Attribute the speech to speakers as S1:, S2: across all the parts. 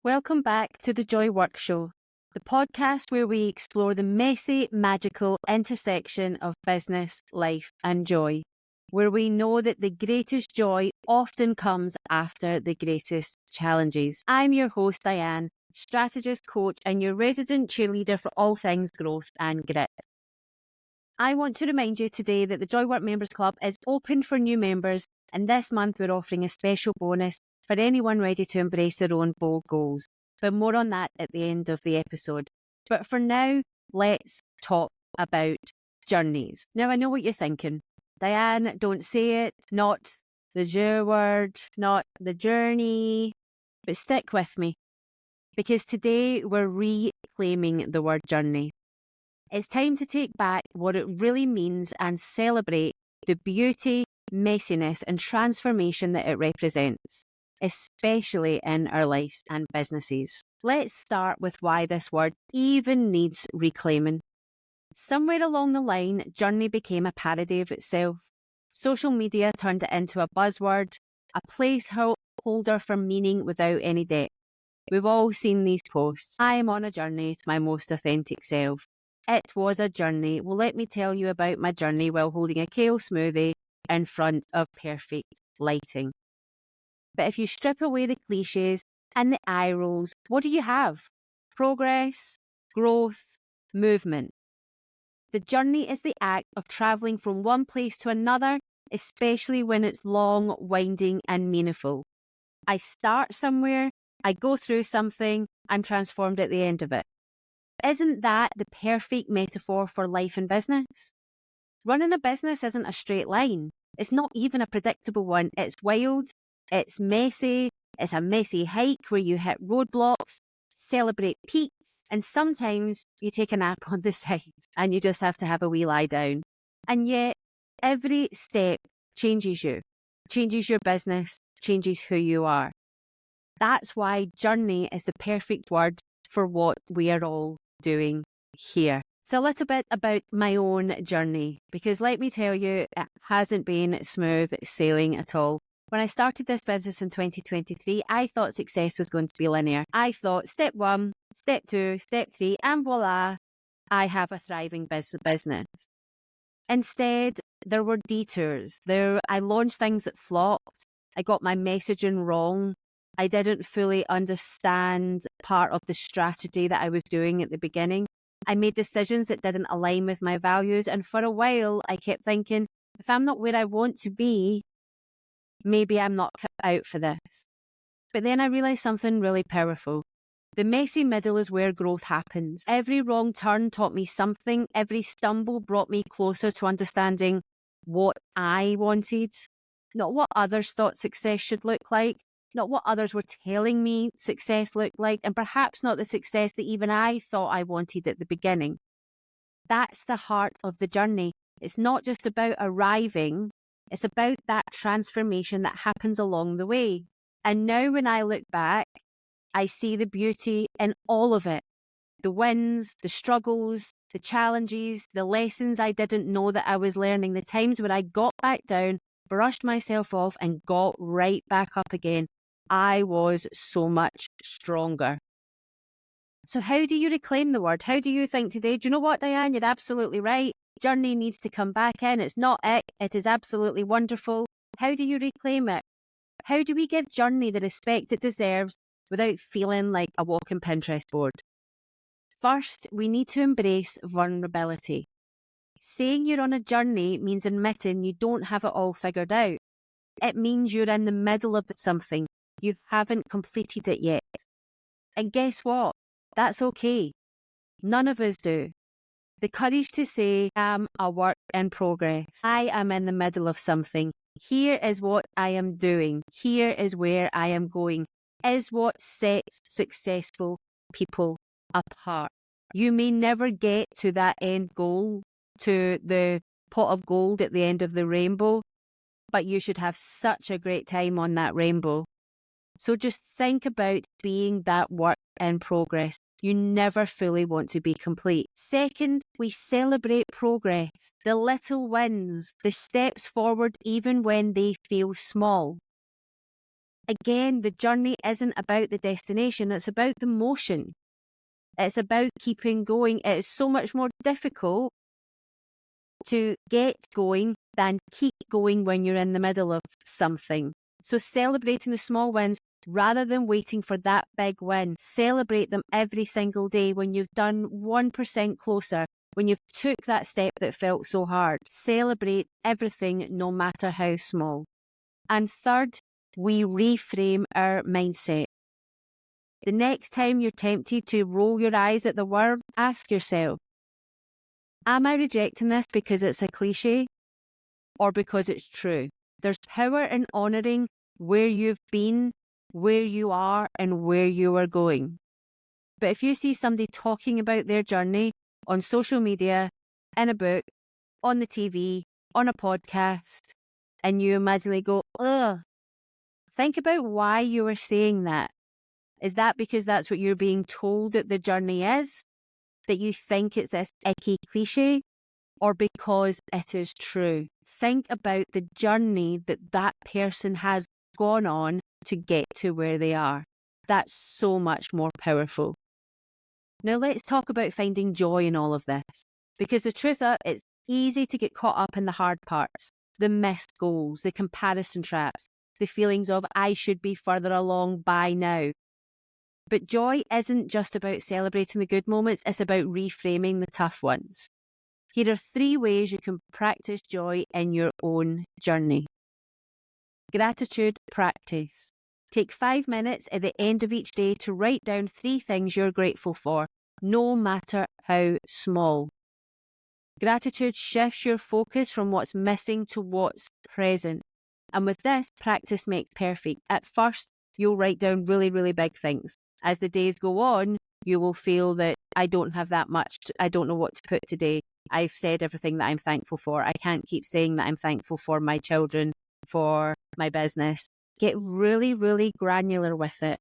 S1: Welcome back to the Joy Work Show, the podcast where we explore the messy, magical intersection of business, life, and joy, where we know that the greatest joy often comes after the greatest challenges. I'm your host, Diane, strategist, coach, and your resident cheerleader for all things growth and grit. I want to remind you today that the Joy Work Members Club is open for new members, and this month we're offering a special bonus for anyone ready to embrace their own bold goals. But more on that at the end of the episode. But for now, let's talk about journeys. Now, I know what you're thinking. Diane, don't say it, not the J word, not the journey, but stick with me. Because today we're reclaiming the word journey. It's time to take back what it really means and celebrate the beauty, messiness, and transformation that it represents, especially in our lives and businesses. Let's start with why this word even needs reclaiming. Somewhere along the line, journey became a parody of itself. Social media turned it into a buzzword, a placeholder for meaning without any depth. We've all seen these posts. I am on a journey to my most authentic self. It was a journey. Well, let me tell you about my journey while holding a kale smoothie in front of perfect lighting. But if you strip away the cliches and the eye rolls, what do you have? Progress, growth, movement. The journey is the act of travelling from one place to another, especially when it's long, winding, and meaningful. I start somewhere, I go through something, I'm transformed at the end of it. Isn't that the perfect metaphor for life and business? Running a business isn't a straight line. It's not even a predictable one. It's wild, it's messy, it's a messy hike where you hit roadblocks, celebrate peaks, and sometimes you take a nap on the side and you just have to have a wee lie down. And yet, every step changes you, changes your business, changes who you are. That's why journey is the perfect word for what we are all doing here. So a little bit about my own journey, because let me tell you, it hasn't been smooth sailing at all. When I started this business in 2023, I thought success was going to be linear. I thought step 1, step 2, step 3, and voila, I have a thriving business. Instead, there were detours. I launched things that flopped. I got my messaging wrong. I didn't fully understand part of the strategy that I was doing at the beginning. I made decisions that didn't align with my values. And for a while, I kept thinking, if I'm not where I want to be, maybe I'm not cut out for this. But then I realized something really powerful. The messy middle is where growth happens. Every wrong turn taught me something. Every stumble brought me closer to understanding what I wanted, not what others thought success should look like, not what others were telling me success looked like, and perhaps not the success that even I thought I wanted at the beginning. That's the heart of the journey. It's not just about arriving, it's about that transformation that happens along the way. And now when I look back, I see the beauty in all of it. The wins, the struggles, the challenges, the lessons I didn't know that I was learning, the times when I got back down, brushed myself off and got right back up again. I was so much stronger. So how do you reclaim the word? How do you think today? Do you know what, Diane? You're absolutely right. Journey needs to come back in. It's not it. It is absolutely wonderful. How do you reclaim it? How do we give journey the respect it deserves without feeling like a walking Pinterest board? First, we need to embrace vulnerability. Saying you're on a journey means admitting you don't have it all figured out. It means you're in the middle of something. You haven't completed it yet. And guess what? That's okay. None of us do. The courage to say, I'm a work in progress. I am in the middle of something. Here is what I am doing. Here is where I am going. Is what sets successful people apart. You may never get to that end goal, to the pot of gold at the end of the rainbow, but you should have such a great time on that rainbow. So just think about being that work in progress. You never fully want to be complete. Second, we celebrate progress, the little wins, the steps forward even when they feel small. Again, the journey isn't about the destination, it's about the motion. It's about keeping going. It is so much more difficult to get going than keep going when you're in the middle of something. So celebrating the small wins rather than waiting for that big win. Celebrate them every single day when you've done 1% closer, when you've took that step that felt so hard. Celebrate everything, no matter how small. And third, we reframe our mindset. The next time you're tempted to roll your eyes at the world, ask yourself, am I rejecting this because it's a cliche or because it's true? There's power in honouring where you've been, where you are, and where you are going. But if you see somebody talking about their journey on social media, in a book, on the TV, on a podcast, and you immediately go, ugh, think about why you were saying that. Is that because that's what you're being told that the journey is? That you think it's this icky cliche? Or because it is true? Think about the journey that that person has gone on to get to where they are. That's so much more powerful. Now let's talk about finding joy in all of this. Because the truth is, it's easy to get caught up in the hard parts, the missed goals, the comparison traps, the feelings of I should be further along by now. But joy isn't just about celebrating the good moments, it's about reframing the tough ones. Here are 3 ways you can practice joy in your own journey. Gratitude practice. Take 5 minutes at the end of each day to write down 3 things you're grateful for, no matter how small. Gratitude shifts your focus from what's missing to what's present. And with this, practice makes perfect. At first, you'll write down really, really big things. As the days go on, you will feel that I don't have that much. I don't know what to put today. I've said everything that I'm thankful for. I can't keep saying that I'm thankful for my children, for my business. Get really, really granular with it.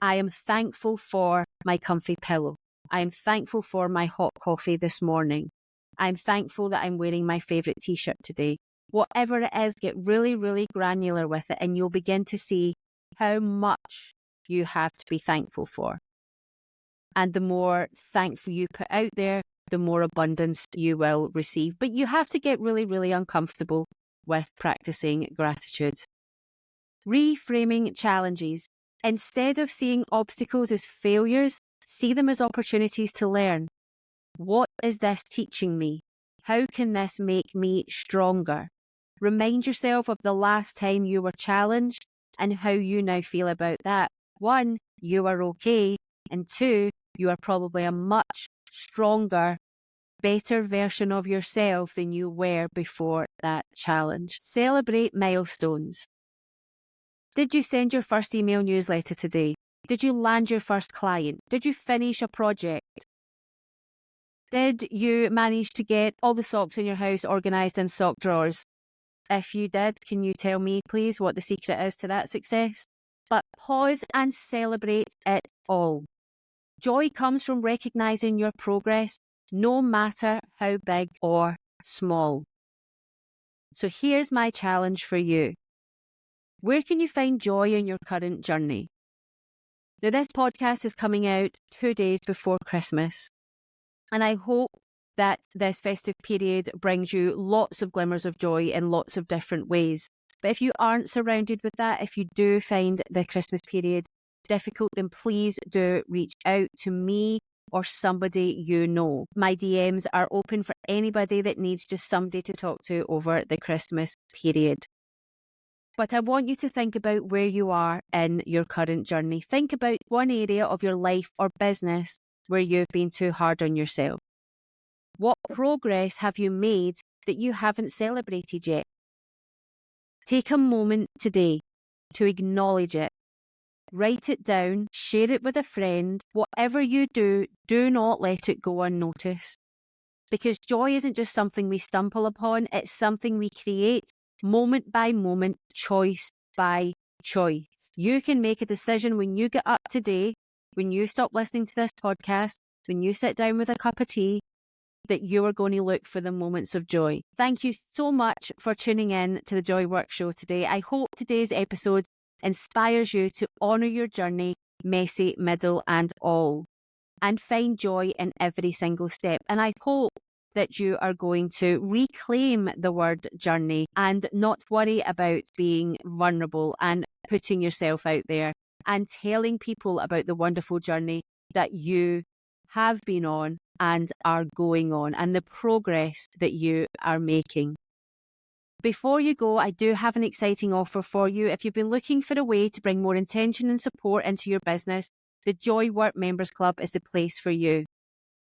S1: I am thankful for my comfy pillow. I am thankful for my hot coffee this morning. I'm thankful that I'm wearing my favourite t-shirt today. Whatever it is, get really, really granular with it and you'll begin to see how much you have to be thankful for. And the more thankful you put out there, the more abundance you will receive. But you have to get really, really uncomfortable with practicing gratitude. Reframing challenges. Instead of seeing obstacles as failures, see them as opportunities to learn. What is this teaching me? How can this make me stronger? Remind yourself of the last time you were challenged and how you now feel about that. 1, you are okay. And 2, you are probably a much stronger, better version of yourself than you were before that challenge. Celebrate milestones. Did you send your first email newsletter today? Did you land your first client? Did you finish a project? Did you manage to get all the socks in your house organised in sock drawers? If you did, can you tell me, please, what the secret is to that success? But pause and celebrate it all. Joy comes from recognising your progress, no matter how big or small. So here's my challenge for you. Where can you find joy in your current journey? Now, this podcast is coming out 2 days before Christmas. And I hope that this festive period brings you lots of glimmers of joy in lots of different ways. But if you aren't surrounded with that, if you do find the Christmas period difficult, then please do reach out to me or somebody you know. My DMs are open for anybody that needs just somebody to talk to over the Christmas period. But I want you to think about where you are in your current journey. Think about one area of your life or business where you've been too hard on yourself. What progress have you made that you haven't celebrated yet? Take a moment today to acknowledge it. Write it down, share it with a friend. Whatever you do, do not let it go unnoticed. Because joy isn't just something we stumble upon, it's something we create moment by moment, choice by choice. You can make a decision when you get up today, when you stop listening to this podcast, when you sit down with a cup of tea, that you are going to look for the moments of joy. Thank you so much for tuning in to the Joy Work Show today. I hope today's episode inspires you to honour your journey, messy, middle, and all, and find joy in every single step. And I hope that you are going to reclaim the word journey and not worry about being vulnerable and putting yourself out there and telling people about the wonderful journey that you have been on and are going on and the progress that you are making. Before you go, I do have an exciting offer for you. If you've been looking for a way to bring more intention and support into your business, the Joy Work Members Club is the place for you.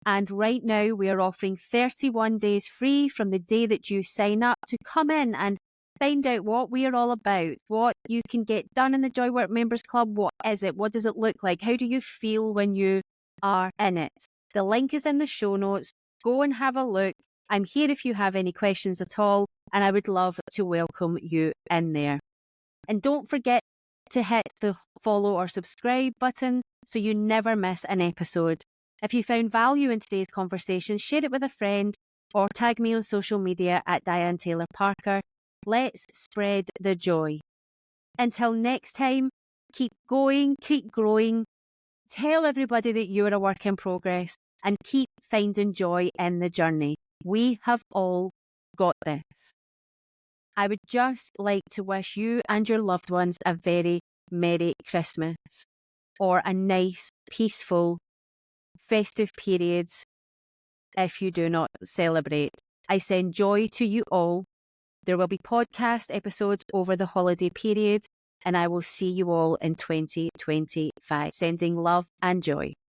S1: And right now, we are offering 31 days free from the day that you sign up to come in and find out what we are all about, what you can get done in the Joy Work Members Club. What is it? What does it look like? How do you feel when you are in it? The link is in the show notes. Go and have a look. I'm here if you have any questions at all, and I would love to welcome you in there. And don't forget to hit the follow or subscribe button so you never miss an episode. If you found value in today's conversation, share it with a friend or tag me on social media at Diane Taylor Parker. Let's spread the joy. Until next time, keep going, keep growing. Tell everybody that you're a work in progress and keep finding joy in the journey. We have all got this. I would just like to wish you and your loved ones a very Merry Christmas or a nice, peaceful, festive periods if you do not celebrate. I send joy to you all. There will be podcast episodes over the holiday period, and I will see you all in 2025. Sending love and joy.